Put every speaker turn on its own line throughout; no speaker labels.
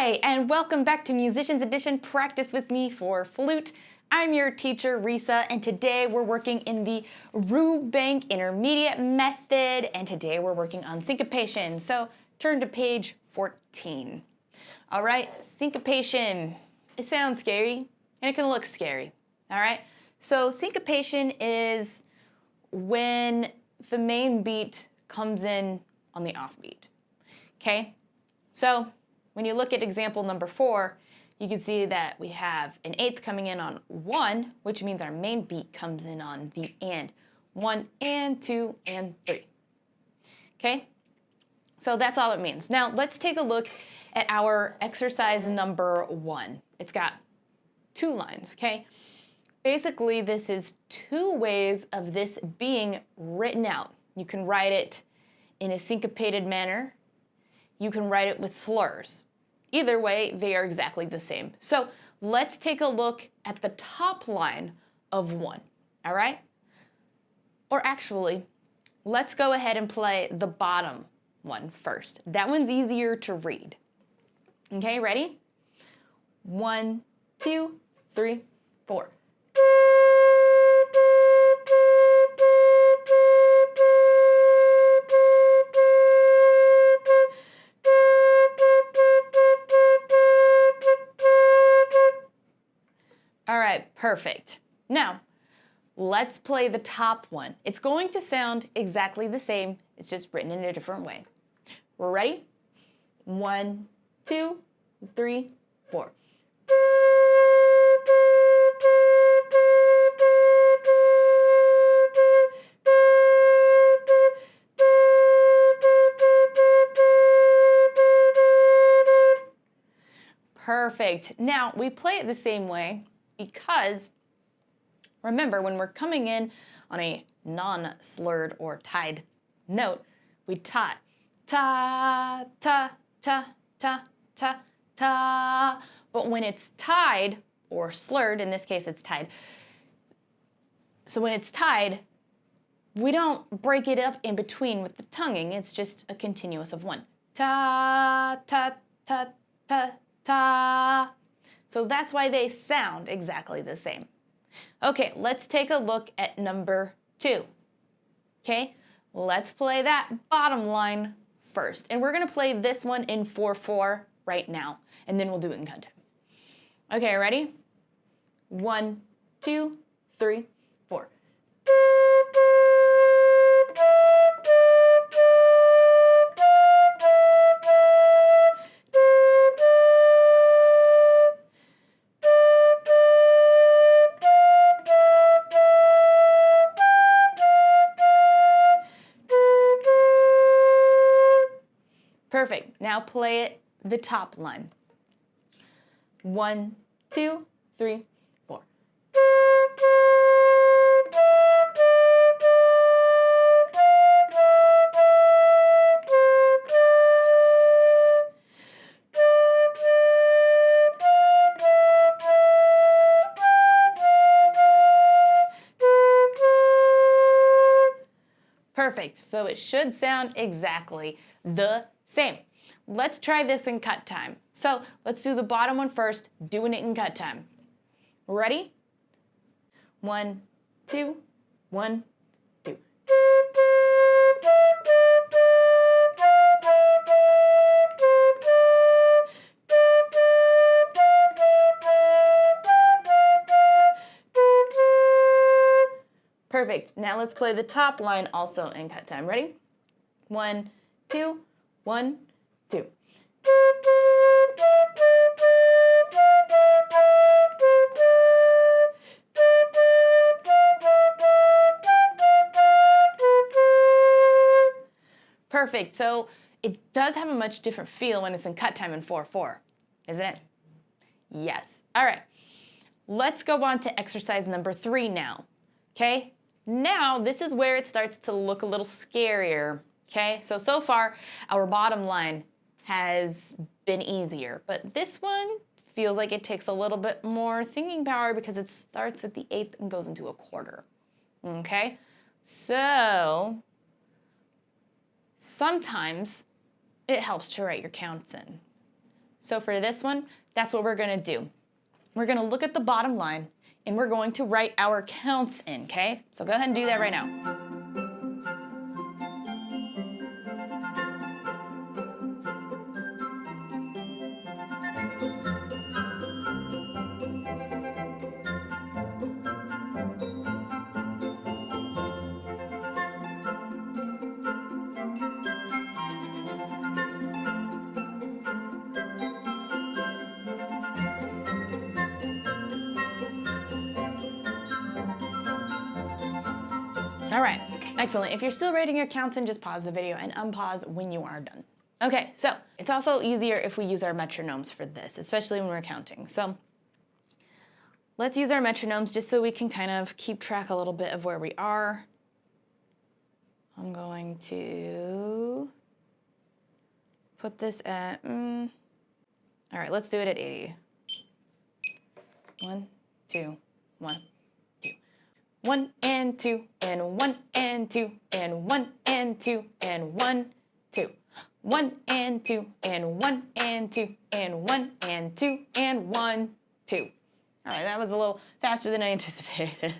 Hi, and welcome back to Musicians Edition Practice with Me for Flute. I'm your teacher, Reesa, and today we're working in the Rubank Intermediate Method, and today we're working on syncopation. So turn to page 14. All right, syncopation. It sounds scary, and it can look scary. All right, so syncopation is when the main beat comes in on the offbeat. Okay, so when you look at example number 4, you can see that we have an eighth coming in on 1, which means our main beat comes in on the and. 1 and 2 and 3. Okay? So that's all it means. Now let's take a look at our exercise number 1. It's got 2 lines, okay? Basically, this is 2 ways of this being written out. You can write it in a syncopated manner. You can write it with slurs. Either way, they are exactly the same. So let's take a look at the top line of 1, all right? Or actually, let's go ahead and play the bottom one first. That one's easier to read. Okay, ready? 1, 2, 3, 4. All right, perfect. Now, let's play the top one. It's going to sound exactly the same. It's just written in a different way. We're ready? 1, 2, 3, 4. Perfect. Now, we play it the same way because, remember, when we're coming in on a non-slurred or tied note, we ta, ta, ta, ta, ta, ta, ta. But when it's tied or slurred, in this case it's tied, so when it's tied, we don't break it up in between with the tonguing. It's just a continuous of 1. Ta, ta, ta, ta, ta. So that's why they sound exactly the same. Okay, let's take a look at number 2. Okay, let's play that bottom line first. And we're gonna play this one in 4/4 right now, and then we'll do it in cut time. Okay, ready? 1, 2, 3, 4. Perfect. Now play it the top line. 1, 2, 3, 4. Perfect. So it should sound exactly the same. Let's try this in cut time. So let's do the bottom one first, doing it in cut time. Ready? 1, 2, 1, 2. Perfect. Now let's play the top line also in cut time. Ready? 1, 2, 1, 2. Perfect. So it does have a much different feel when it's in cut time in 4/4, isn't it? Yes. All right. Let's go on to exercise number 3 now. Okay? Now this is where it starts to look a little scarier. Okay? So far our bottom line has been easier, but this one feels like it takes a little bit more thinking power because it starts with the eighth and goes into a quarter. Okay? So sometimes it helps to write your counts in. So for this one, that's what we're gonna do. We're gonna look at the bottom line and we're going to write our counts in, okay? So go ahead and do that right now. All right, excellent. If you're still writing your counts in, just pause the video and unpause when you are done. Okay, so it's also easier if we use our metronomes for this, especially when we're counting. So let's use our metronomes just so we can kind of keep track a little bit of where we are. I'm going to put this at, all right, let's do it at 80. 1, 2, 1. 1 and 2 and 1 and 2 and 1 and 2 and 1, 2. 1 and 2 and 1 and 2 and 1 and 2 and 1, 2. All right, that was a little faster than I anticipated,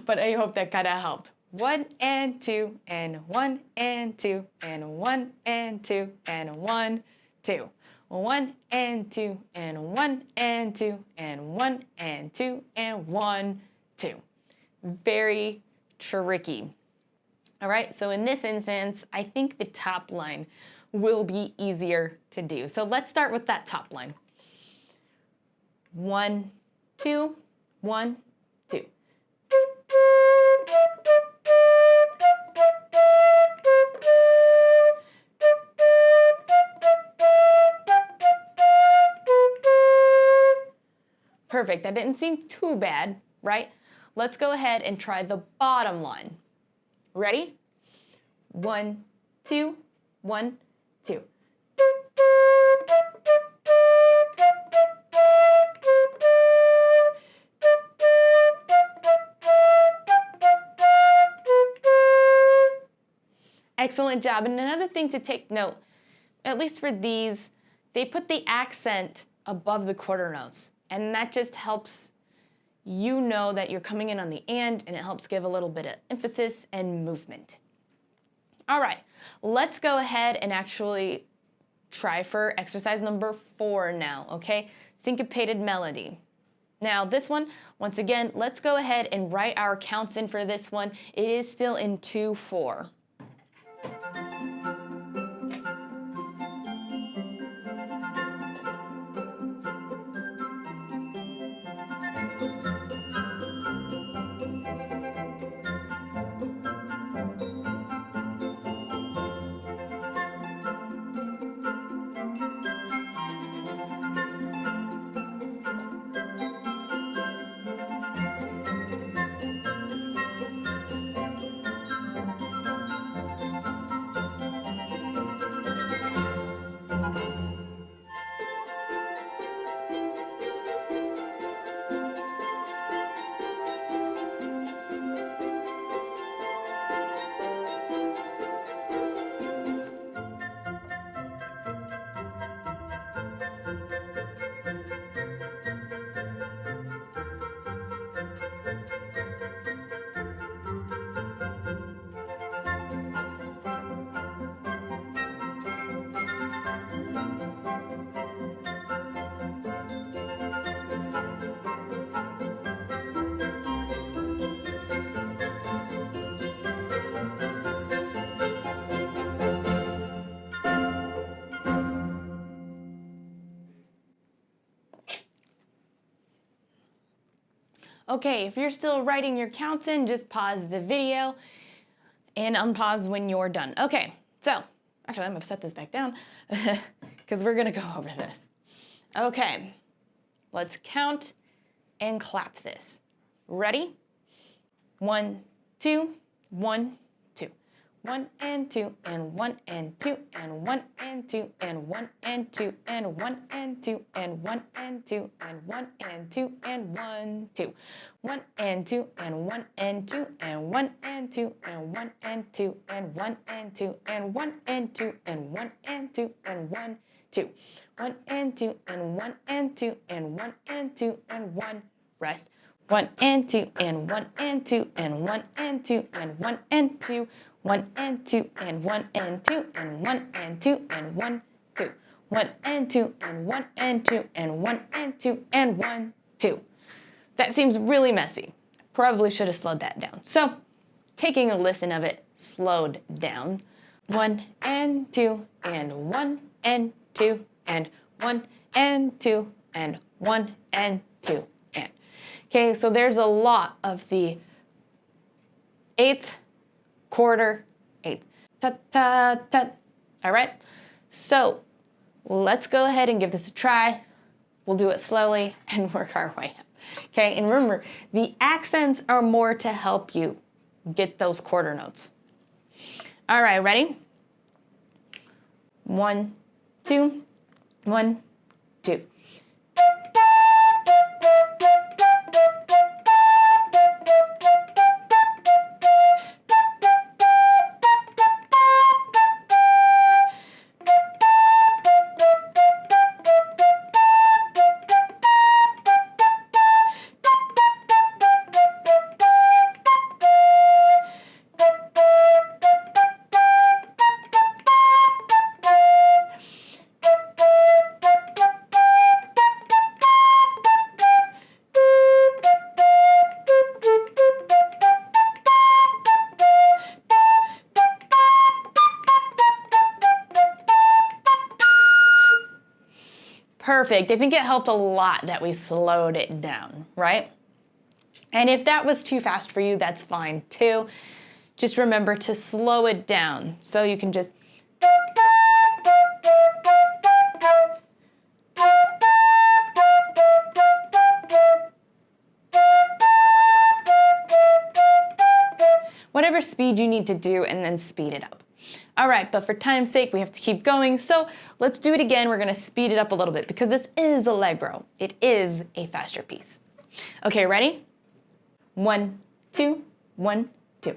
but I hope that kind of helped. 1 and 2 and 1 and 2 and 1 and 2 and 1, 2. 1 and 2 and 1 and 2 and 1 and 2 and 1, 2. Very tricky. All right, so in this instance, I think the top line will be easier to do. So let's start with that top line. 1, 2, 1, 2. Perfect, that didn't seem too bad, right? Let's go ahead and try the bottom line. Ready? 1, 2, 1, 2. Excellent job. And another thing to take note, at least for these, they put the accent above the quarter notes, and that just helps you know that you're coming in on the and it helps give a little bit of emphasis and movement. All right, let's go ahead and actually try for exercise number 4 now, okay? Syncopated melody. Now this one, once again, let's go ahead and write our counts in for this one. It is still in 2/4. Okay, if you're still writing your counts in, just pause the video and unpause when you're done. Okay, so actually I'm gonna set this back down because we're gonna go over this. Okay, let's count and clap this. Ready? 1, 2, 1, 2. 1 and 2 and 1 and 2 and 1 and 2 and 1 and 2 and 1 and 2 and 1 and 2 and 1 and 2 and 1, 2. 1 and 2 and 1 and 2 and 1 and 2 and 1 and 2 and 1 and 2 and 1 and 2 and 1 and 2 and 1, 2. 1 and 2 and 1 and 2 and 1 and 2 and 1. Rest. 1 and 2 and 1 and 2 and 1 and 2 and 1 and 2. 1 and 2 and 1 and 2 and 1 and 2 and 1, 2. 1 and 2 and 1 and 2 and 1 and 2 and 1, 2. That seems really messy. Probably should have slowed that down. So, taking a listen of it slowed down. 1 and 2 and 1 and 2 and 1 and 2 and 1 and 2 and. Okay, so there's a lot of the eighth, quarter, eighth. Ta ta ta. All right. So let's go ahead and give this a try. We'll do it slowly and work our way up. Okay, and remember, the accents are more to help you get those quarter notes. All right, ready? 1, 2, 1, 2. Perfect. I think it helped a lot that we slowed it down, right? And if that was too fast for you, that's fine too. Just remember to slow it down so you can just whatever speed you need to do and then speed it up. All right, but for time's sake, we have to keep going. So let's do it again. We're gonna speed it up a little bit because this is Allegro. It is a faster piece. Okay, ready? 1, 2, 1, 2.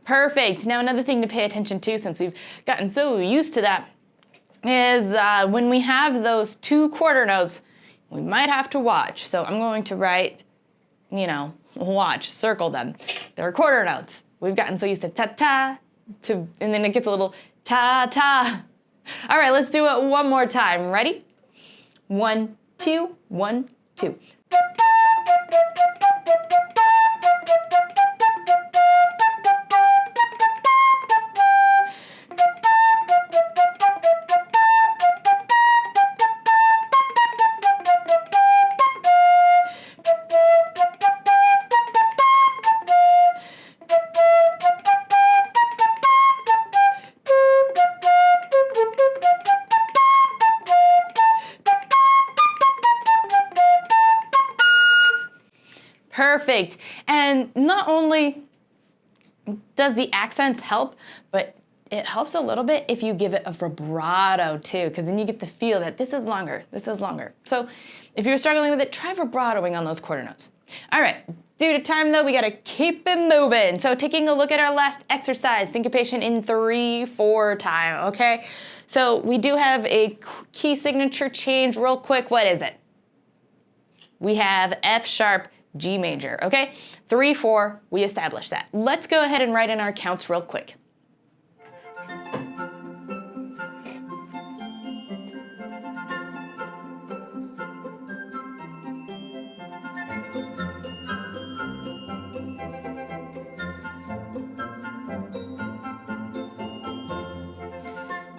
Perfect. Now another thing to pay attention to, since we've gotten so used to that, is when we have those two quarter notes, we might have to watch. So I'm going to write, watch, circle them. They're quarter notes. We've gotten so used to ta-ta, and then it gets a little ta-ta. All right, let's do it one more time. Ready? 1, 2, 1, 2. Perfect. And not only does the accents help, but it helps a little bit if you give it a vibrato too, because then you get the feel that this is longer, this is longer. So if you're struggling with it, try vibratoing on those quarter notes. All right, due to time though, we gotta keep it moving. So taking a look at our last exercise, syncopation in 3/4 time, okay? So we do have a key signature change real quick. What is it? We have F sharp, G major, okay? 3/4, we established that. Let's go ahead and write in our counts real quick.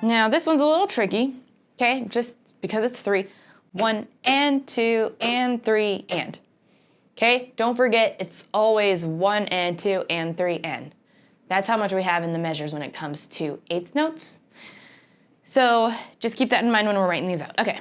Now this one's a little tricky, okay? Just because it's 3. 1 and 2 and 3 and. Okay, don't forget it's always 1 and 2 and 3 and. That's how much we have in the measures when it comes to eighth notes. So just keep that in mind when we're writing these out. Okay.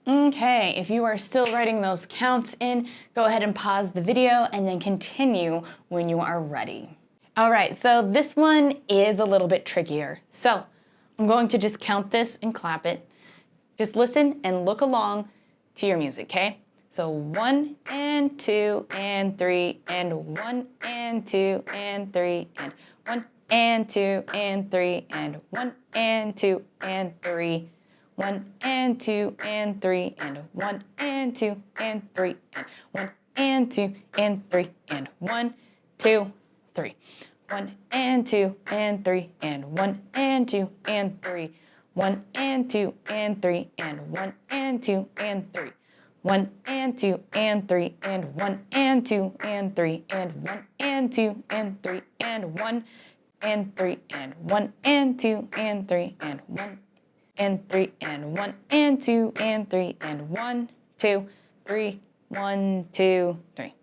Okay, if you are still writing those counts in, go ahead and pause the video and then continue when you are ready. All right, so this one is a little bit trickier. So I'm going to just count this and clap it. Just listen and look along to your music, okay? So 1 and 2 and 3 and 1 and 2 and 3 and 1 and 2 and 3 and 1 and 2 and 3. 1 and 2 and 3 and 1 and 2 and 3 and 1 and 2 and 3 and 1, 2, 3. 1 and 2 and 3 and 1 and 2 and 3. 1 and 2 and 3 and 1 and 2 and 3. 1 and 2 and 3 and 1 and 2 and 3 and 1 and 2 and 3 and 1 and 3 and 1 and 2 and 3 and 1 and 3 and 1 and 2 and 3 and 1, 2, 3, 1, 2, 3.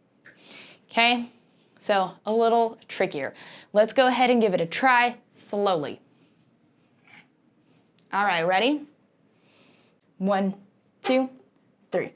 Okay, so a little trickier. Let's go ahead and give it a try slowly. All right, ready? 1, 2, 3.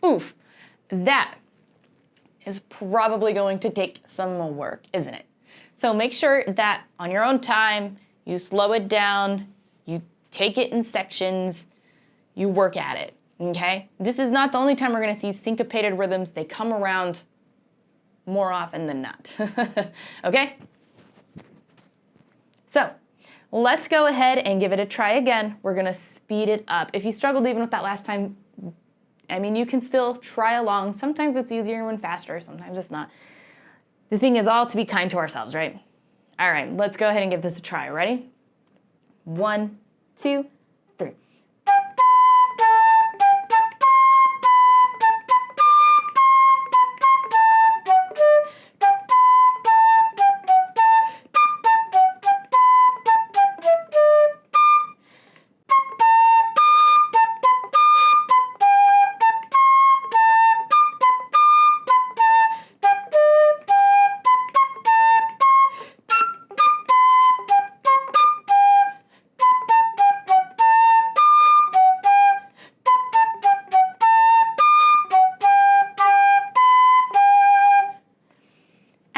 Oof, that is probably going to take some more work, isn't it? So make sure that on your own time, you slow it down, you take it in sections, you work at it, okay? This is not the only time we're gonna see syncopated rhythms. They come around more often than not, okay? So let's go ahead and give it a try again. We're gonna speed it up. If you struggled even with that last time, I mean, you can still try along. Sometimes it's easier when faster, sometimes it's not. The thing is all to be kind to ourselves, right? All right, let's go ahead and give this a try. Ready? 1, 2, 3.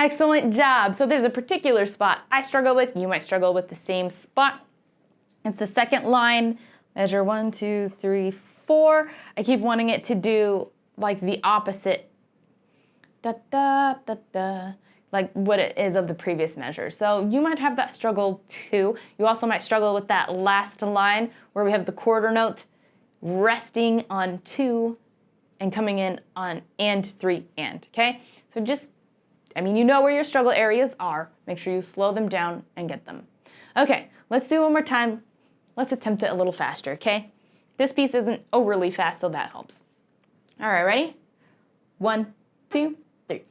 Excellent job. So there's a particular spot I struggle with. You might struggle with the same spot. It's the second line. Measure 1, 2, 3, 4. I keep wanting it to do like the opposite, da da da da, like what it is of the previous measure. So you might have that struggle too. You also might struggle with that last line where we have the quarter note resting on 2 and coming in on and 3 and, okay? So just, you know where your struggle areas are. Make sure you slow them down and get them. Okay, let's do it one more time. Let's attempt it a little faster, okay? This piece isn't overly fast, so that helps. All right, ready? 1, 2, 3.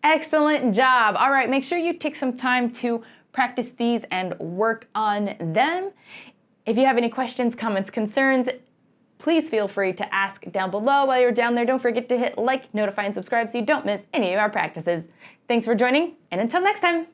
Excellent job. All right, make sure you take some time to practice these and work on them. If you have any questions, comments, concerns, please feel free to ask down below. While you're down there, don't forget to hit like, notify, and subscribe so you don't miss any of our practices. Thanks for joining, and until next time.